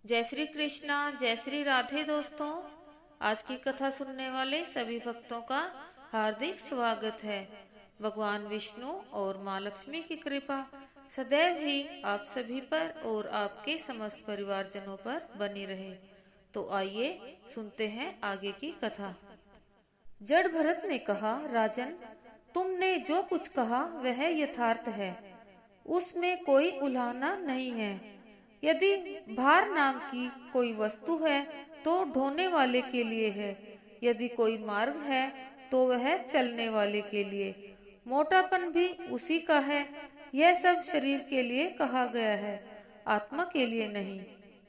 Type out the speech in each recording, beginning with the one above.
जय श्री कृष्णा, जय श्री राधे। दोस्तों, आज की कथा सुनने वाले सभी भक्तों का हार्दिक स्वागत है। भगवान विष्णु और माँ लक्ष्मी की कृपा सदैव ही आप सभी पर और आपके समस्त परिवारजनों पर बनी रहे। तो आइए सुनते हैं आगे की कथा। जड़ भरत ने कहा, राजन, तुमने जो कुछ कहा वह यथार्थ है, उसमें कोई उलाहना नहीं है। यदि भार नाम की कोई वस्तु है तो ढोने वाले के लिए है, यदि कोई मार्ग है तो वह चलने वाले के लिए। मोटापन भी उसी का है। यह सब शरीर के लिए कहा गया है, आत्मा के लिए नहीं।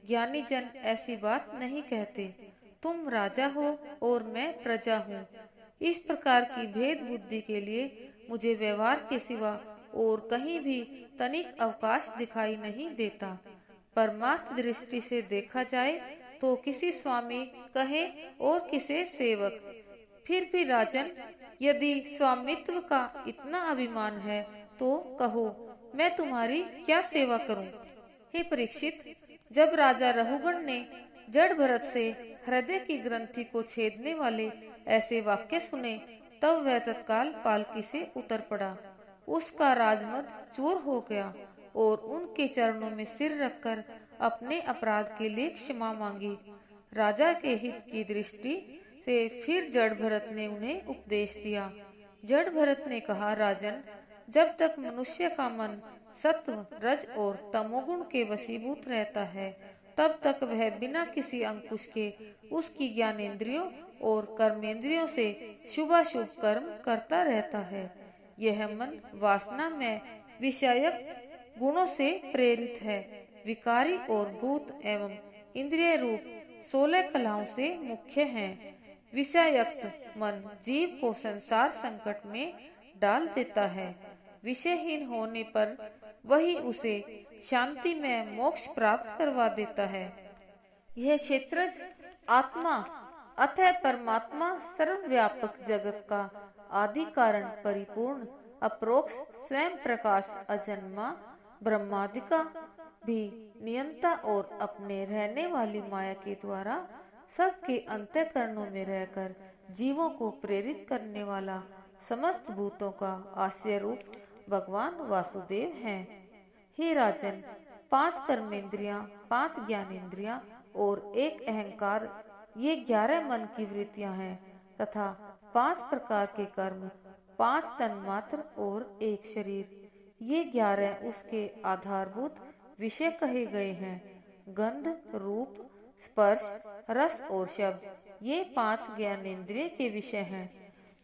ज्ञानी जन ऐसी बात नहीं कहते। तुम राजा हो और मैं प्रजा हूँ। इस प्रकार की भेद बुद्धि के लिए मुझे व्यवहार के सिवा और कहीं भी तनिक अवकाश दिखाई नहीं देता। परमार्थ दृष्टि से देखा जाए तो किसी स्वामी कहे और किसे सेवक। फिर भी राजन, यदि स्वामित्व का इतना अभिमान है तो कहो, मैं तुम्हारी क्या सेवा करूं? हे परीक्षित, जब राजा रहुगण ने जड़ भरत से हृदय की ग्रंथि को छेदने वाले ऐसे वाक्य सुने, तब वह तत्काल पालकी से उतर पड़ा। उसका राजमद चूर हो गया और उनके चरणों में सिर रखकर अपने अपराध के लिए क्षमा मांगी। राजा के हित की दृष्टि से फिर जड़ भरत ने उन्हें उपदेश दिया। जड़ भरत ने कहा, राजन, जब तक मनुष्य का मन सत्व, रज और तमोगुण के वशीभूत रहता है, तब तक वह बिना किसी अंकुश के उसकी ज्ञानेंद्रियों और कर्मेंद्रियों से शुभाशुभ कर्म करता रहता है। यह मन वासना में विषयक गुणों से प्रेरित है, विकारी और भूत एवं इंद्रिय रूप 16 कलाओं से मुख्य हैं। विषययुक्त मन जीव को संसार संकट में डाल देता है। विषयहीन होने पर वही उसे शांति में मोक्ष प्राप्त करवा देता है। यह क्षेत्रज आत्मा अतः परमात्मा सर्वव्यापक जगत का आदि कारण परिपूर्ण अप्रोक्ष स्वयं प्रकाश अजन्मा ब्रह्मादिका भी नियंता और अपने रहने वाली माया के द्वारा सबके अंतःकरणों में रहकर जीवों को प्रेरित करने वाला समस्त भूतों का आश्रय रूप भगवान वासुदेव हैं। हे राजन, 5 कर्मेंद्रियां, 5 ज्ञानेंद्रियां और एक अहंकार, ये 11 मन की वृत्तियां हैं तथा 5 प्रकार के कर्म, 5 तन्मात्र और एक शरीर, ये 11 उसके आधारभूत विषय कहे गए हैं। गंध, रूप, स्पर्श, रस और शब्द, ये 5 ज्ञानेंद्रिय के विषय हैं।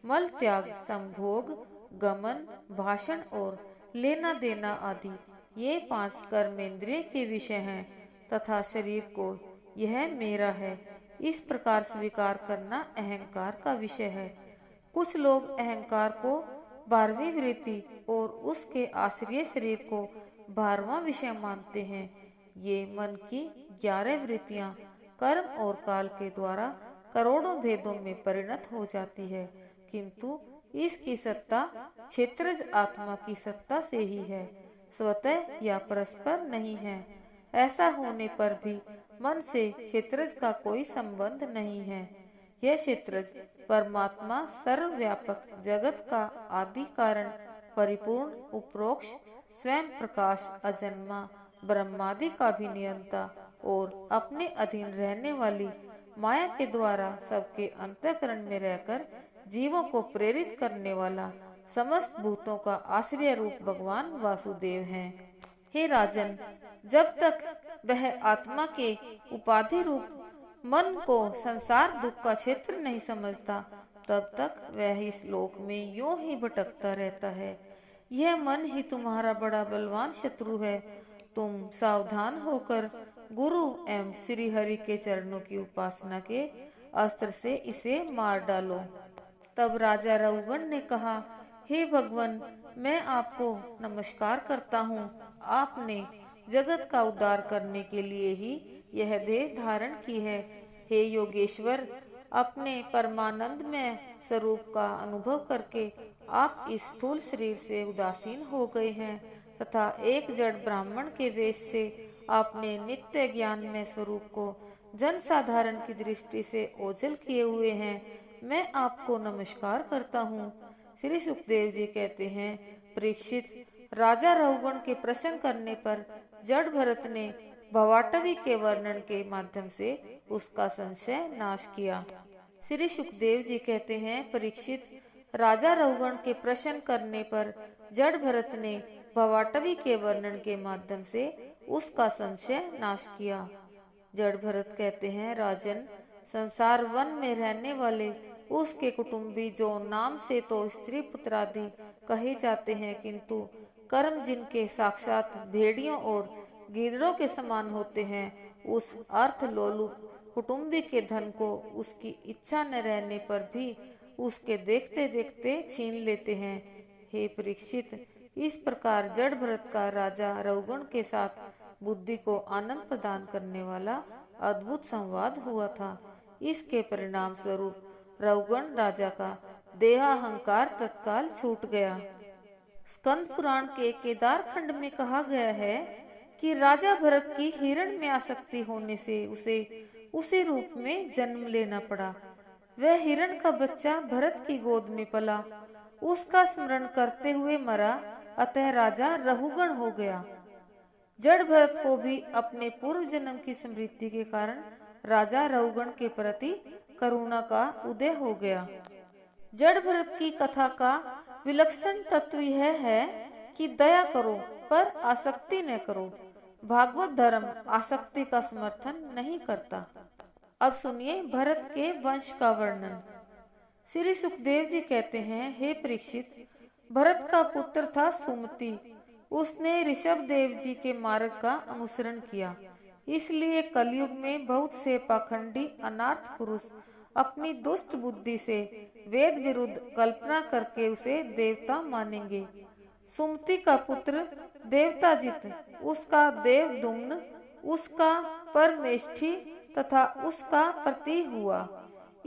मल त्याग, संभोग, गमन, भाषण और लेना देना आदि, ये 5 कर्मेंद्रिय के विषय हैं तथा शरीर को यह मेरा है इस प्रकार स्वीकार करना अहंकार का विषय है। कुछ लोग अहंकार को 12वीं वृत्ति और उसके आश्रय शरीर को 12वां विषय मानते हैं। ये मन की 11 वृत्तियां कर्म और काल के द्वारा करोड़ों भेदों में परिणत हो जाती है, किंतु इसकी सत्ता क्षेत्रज आत्मा की सत्ता से ही है, स्वतः या परस्पर नहीं है। ऐसा होने पर भी मन से क्षेत्रज का कोई संबंध नहीं है। यह क्षेत्रज परमात्मा सर्वव्यापक जगत का आदि कारण परिपूर्ण उपरोक्ष स्वयं प्रकाश अजन्मा ब्रह्मादि का भी नियंता और अपने अधीन रहने वाली माया के द्वारा सबके अंतःकरण में रहकर जीवों को प्रेरित करने वाला समस्त भूतों का आश्रय रूप भगवान वासुदेव हैं। हे राजन, जब तक वह आत्मा के उपाधि रूप मन को संसार दुख का क्षेत्र नहीं समझता, तब तक वह इस लोक में यूं ही भटकता रहता है। यह मन ही तुम्हारा बड़ा बलवान शत्रु है। तुम सावधान होकर गुरु एवं श्री हरि के चरणों की उपासना के अस्त्र से इसे मार डालो। तब राजा रहुगण ने कहा, हे भगवान, मैं आपको नमस्कार करता हूँ। आपने जगत का उद्धार करने के लिए ही यह देह धारण की है। हे योगेश्वर, अपने परमानंदमय स्वरूप का अनुभव करके आप इस स्थूल शरीर से उदासीन हो गए हैं तथा एक जड़ ब्राह्मण के वेश से अपने नित्य ज्ञान में स्वरूप को जन साधारण की दृष्टि से ओझल किए हुए हैं, मैं आपको नमस्कार करता हूँ। श्री सुखदेव जी कहते हैं, परीक्षित, राजा रहुगण के प्रश्न करने पर जड़ भरत ने भवाटवी के वर्णन के माध्यम से उसका संशय नाश किया। श्री सुखदेव जी कहते हैं, परीक्षित, राजा रहुगण के प्रश्न करने पर जड़ भरत ने भवाटवी के वर्णन के माध्यम से उसका संशय नाश किया। जड़ भरत कहते हैं, राजन, संसार वन में रहने वाले उसके कुटुंबी जो नाम से तो स्त्री पुत्र आदि कहे जाते हैं, किंतु कर्म जिनके साक्षात भेड़ियों और गीदड़ों के समान होते हैं, उस अर्थ लोलुप कुटुंबी के धन को उसकी इच्छा न रहने पर भी उसके देखते देखते छीन लेते हैं। हे परीक्षित, इस प्रकार जड़ भरत का राजा रहुगण के साथ बुद्धि को आनंद प्रदान करने वाला अद्भुत संवाद हुआ था। इसके परिणाम स्वरूप रहुगण राजा का देहाहंकार तत्काल छूट गया। स्कंद पुराण के केदार खंड में कहा गया है कि राजा भरत की हिरण में आसक्ति होने से उसे उसी रूप में जन्म लेना पड़ा। वह हिरण का बच्चा भरत की गोद में पला, उसका स्मरण करते हुए मरा, अतः राजा रहुगण हो गया। जड़ भरत को भी अपने पूर्व जन्म की स्मृति के कारण राजा रहुगण के प्रति करुणा का उदय हो गया। जड़ भरत की कथा का विलक्षण तत्व यह है कि दया करो पर आसक्ति न करो। भागवत धर्म आसक्ति का समर्थन नहीं करता। अब सुनिए भरत के वंश का वर्णन। श्री सुखदेव जी कहते हैं, हे परीक्षित, भरत का पुत्र था सुमति। उसने ऋषभ देव जी के मार्ग का अनुसरण किया, इसलिए कलयुग में बहुत से पाखंडी अनार्थ पुरुष अपनी दुष्ट बुद्धि से वेद विरुद्ध कल्पना करके उसे देवता मानेंगे। सुमति का पुत्र देवताजित, उसका देवदुम्न, उसका परमेष्ठी तथा उसका प्रति हुआ।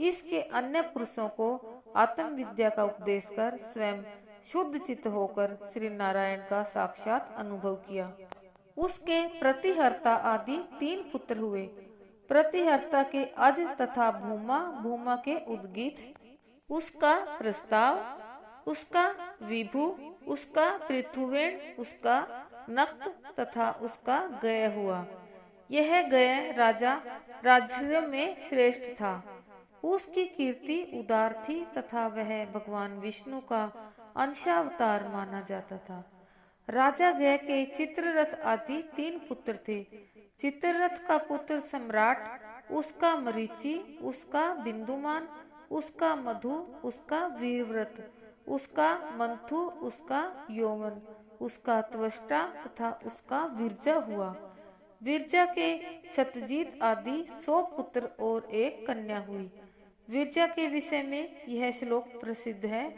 इसके अन्य पुरुषों को आत्म विद्या का उपदेश कर स्वयं शुद्ध चित्त होकर श्री नारायण का साक्षात अनुभव किया। उसके प्रतिहर्ता आदि 3 पुत्र हुए। प्रतिहर्ता के अज तथा भूमा, भूमा के उद्गीत, उसका प्रस्ताव, उसका विभु, उसका पृथुवेण, उसका नक्त तथा उसका गय हुआ। यह गय राजा राज्य में श्रेष्ठ था। उसकी कीर्ति उदार थी तथा वह भगवान विष्णु का अंशावतार माना जाता था। राजा गय के चित्ररथ आदि 3 पुत्र थे। चित्ररथ का पुत्र सम्राट, उसका मरीचि, उसका बिंदुमान, उसका मधु, उसका वीरव्रत, उसका मंथु, उसका यौवन, उसका त्वष्टा तथा उसका विरजा हुआ। विरजा के शतजीत आदि 100 पुत्र और 1 कन्या हुई। विरजा के विषय में यह श्लोक प्रसिद्ध है,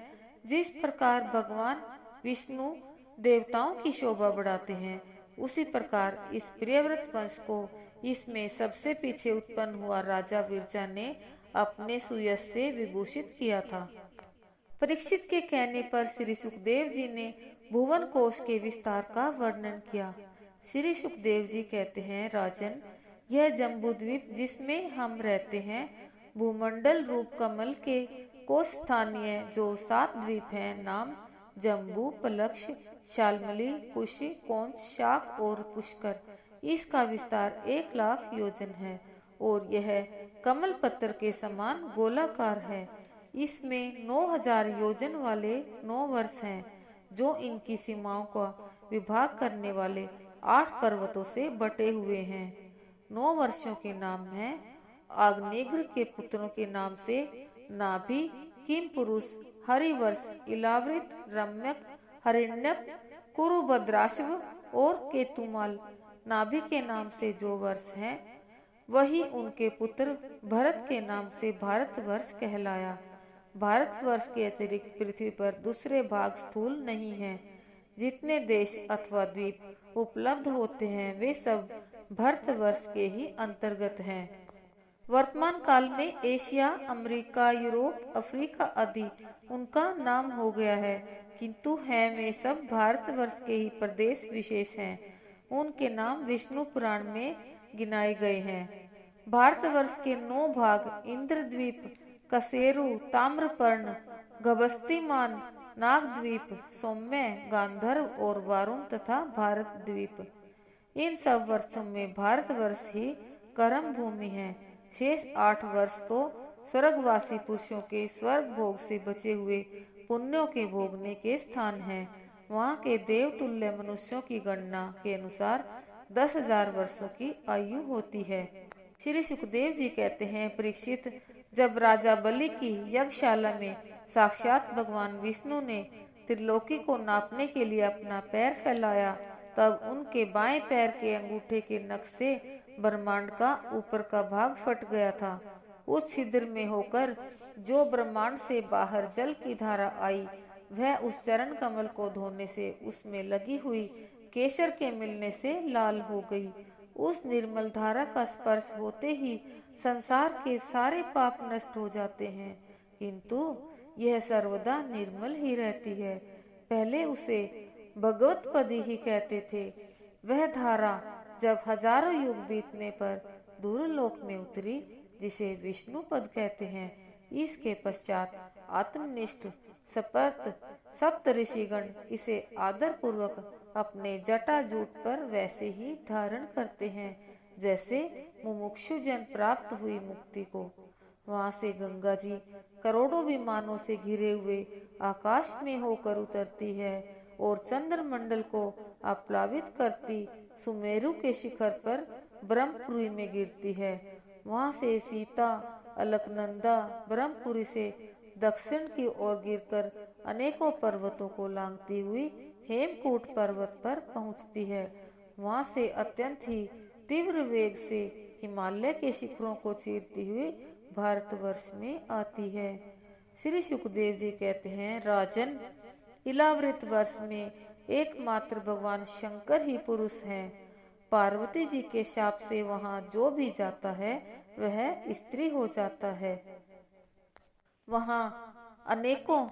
जिस प्रकार भगवान विष्णु देवताओं की शोभा बढ़ाते हैं, उसी प्रकार इस प्रियव्रत वंश को इसमें सबसे पीछे उत्पन्न हुआ राजा विरजा ने अपने सुयश से विभूषित किया था। परीक्षित के कहने पर श्री सुखदेव जी ने भुवन कोश के विस्तार का वर्णन किया। श्री सुखदेव जी कहते हैं, राजन, यह जम्बूद्वीप जिसमें हम रहते हैं, भूमंडल रूप कमल के कोश स्थानीय जो 7 द्वीप हैं, नाम जम्बू, पलक्ष, शालमली, कुशी, कौंच, शाक और पुष्कर। इसका विस्तार 1 लाख योजन है और यह कमल पत्र के समान गोलाकार है। इसमें 9000 योजन वाले 9 वर्ष हैं, जो इनकी सीमाओं का विभाग करने वाले 8 पर्वतों से बटे हुए हैं। 9 वर्षों के नाम हैं। आग्नेयग्र के पुत्रों के नाम से नाभि, किमपुरुष, हरिवर्ष, इलावृत, रम्यक, हरिण्यक, कुरुभद्राश्व और केतुमाल। नाभि के नाम से जो वर्ष हैं, वही उनके पुत्र भरत के नाम से भारतवर्ष कहलाया। भारतवर्ष के अतिरिक्त पृथ्वी पर दूसरे भाग स्थूल नहीं हैं। जितने देश अथवा द्वीप उपलब्ध होते हैं, वे सब भारतवर्ष के ही अंतर्गत हैं। वर्तमान काल में एशिया, अमेरिका, यूरोप, अफ्रीका आदि उनका नाम हो गया है, किंतु हैं वे सब भारतवर्ष के ही प्रदेश विशेष हैं। उनके नाम विष्णु पुराण में गिनाए गए हैं। भारतवर्ष के 9 भाग इंद्रद्वीप, कसेरु, ताम्रपर्ण, गभस्तिमान, नागद्वीप, सौम्य, गांधर्व और वारुण तथा भारत द्वीप, इन सब वर्षों में भारतवर्ष ही कर्म भूमि है। शेष 8 वर्ष तो स्वर्गवासी पुरुषों के स्वर्ग भोग से बचे हुए पुण्यों के भोगने के स्थान हैं। वहाँ के देवतुल्य मनुष्यों की गणना के अनुसार 10,000 वर्षों की आयु होती है। श्री सुखदेव जी कहते हैं, परीक्षित, जब राजा बलि की यज्ञशाला में साक्षात भगवान विष्णु ने त्रिलोकी को नापने के लिए अपना पैर फैलाया, तब उनके बाएं पैर के अंगूठे के नख से ब्रह्मांड का ऊपर का भाग फट गया था। उस छिद्र में होकर जो ब्रह्मांड से बाहर जल की धारा आई, वह उस चरण कमल को धोने से उसमें लगी हुई केसर के मिलने से लाल हो गई। उस निर्मल धारा का स्पर्श होते ही संसार के सारे पाप नष्ट हो जाते हैं, किंतु यह सर्वदा निर्मल ही रहती है। पहले उसे भगवत पदी ही कहते थे। वह धारा जब हजारों युग बीतने पर दूरलोक में उतरी, जिसे विष्णु पद कहते हैं, इसके पश्चात आत्मनिष्ठ सप्त ऋषिगण इसे आदर पूर्वक अपने जटा जूट पर वैसे ही धारण करते हैं जैसे मुमुक्षु जन प्राप्त हुई मुक्ति को। वहाँ से गंगा जी करोड़ों विमानों से घिरे हुए आकाश में होकर उतरती है और चंद्रमंडल को आप्लावित करती सुमेरु के शिखर पर ब्रह्मपुरी में गिरती है। वहाँ से सीता अलकनंदा ब्रह्मपुरी से दक्षिण की ओर गिरकर अनेकों पर्वतों को लांघती हुई हेमकूट पर्वत पर पहुँचती है। वहाँ से अत्यंत ही तीव्र वेग से हिमालय के शिखरों को चीरती हुई भारतवर्ष में आती है। श्री सुखदेव जी कहते हैं, राजन, इलावृत वर्ष में एकमात्र भगवान शंकर ही पुरुष हैं। पार्वती जी के शाप से वहाँ जो भी जाता है वह स्त्री हो जाता है। वहाँ अनेकों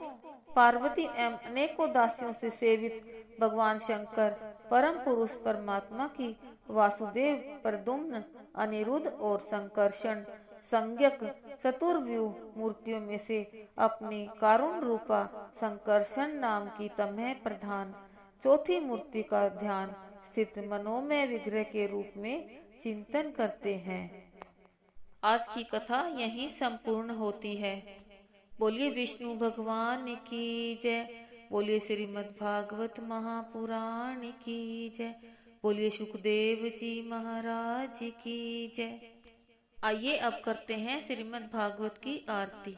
पार्वती एवं अनेकों दासियों से सेवित भगवान शंकर परम पुरुष परमात्मा की वासुदेव, प्रद्युम्न, अनिरुद्ध और संकर्षण संज्ञक चतुर्व्यूह मूर्तियों में से अपनी कारुण रूपा संकर्षण नाम की तमह प्रधान चौथी मूर्ति का ध्यान स्थित मनोमय विग्रह के रूप में चिंतन करते हैं। आज की कथा यहीं संपूर्ण होती है। बोलिए विष्णु भगवान की जय। बोलिए श्रीमद् भागवत महापुराण की जय। बोलिए सुखदेव जी महाराज की जय। आइए अब करते हैं श्रीमद् भागवत की आरती।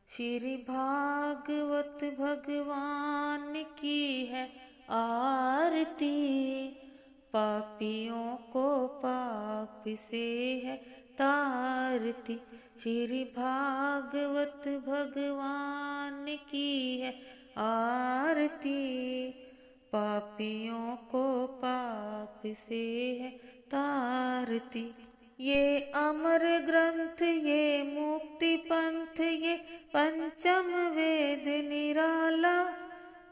श्री भागवत भगवान की है आरती, पापियों को पाप से है तारती। श्री भागवत भगवान की है आरती, पापियों को पाप से है तारती। ये अमर ग्रंथ, ये मुक्ति पंथ, ये पंचम वेद निराला,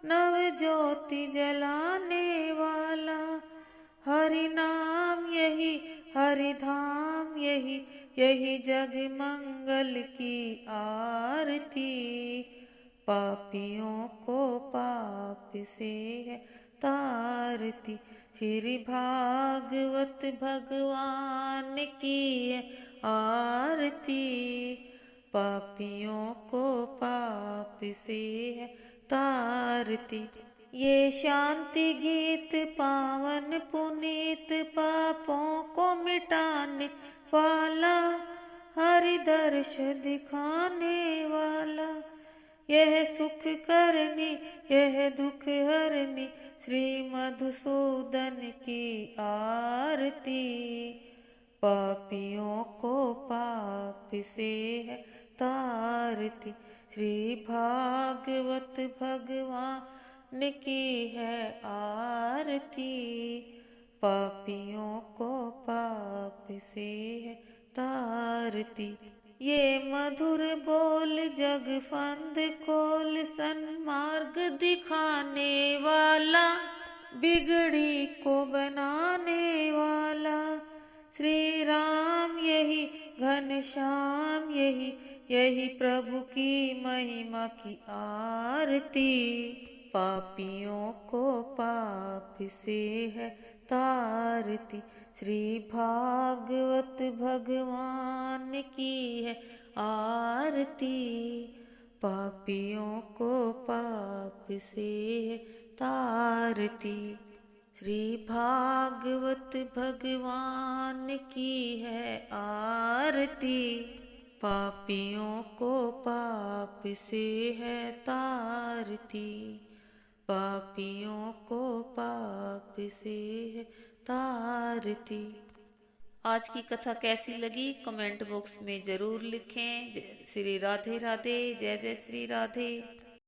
नव ज्योति जलाने वाला। हरि नाम यही, हरि धाम यही, यही जग मंगल की आरती। पापियों को पाप से है तारती। श्री भागवत भगवान की है आरती, पापियों को पाप से है तारती। ये शांति गीत पावन पुनीत, पापों को मिटाने वाला, हरि दर्श दिखाने वाला। यह सुख करनी, यह दुख हरनी, श्री मधुसूदन की आरती। पापियों को पाप से है तारती। श्री भागवत भगवान की है आरती, पापियों को पाप से है तारती। ये मधुर बोल जगफंद खोल, सन्मार्ग दिखाने वाला, बिगड़ी को बनाने वाला श्री राम यही घनश्याम यही यही प्रभु की महिमा की आरती। पापियों को पाप से है तारती श्री भागवत भगवान की है आरती। पापियों को पाप से है तारती श्री भागवत भगवान की है आरती। पापियों को पाप से है तारती पापियों को पाप से है तारती। आज की कथा कैसी लगी कमेंट बॉक्स में ज़रूर लिखें। श्री राधे राधे, जय जय श्री राधे।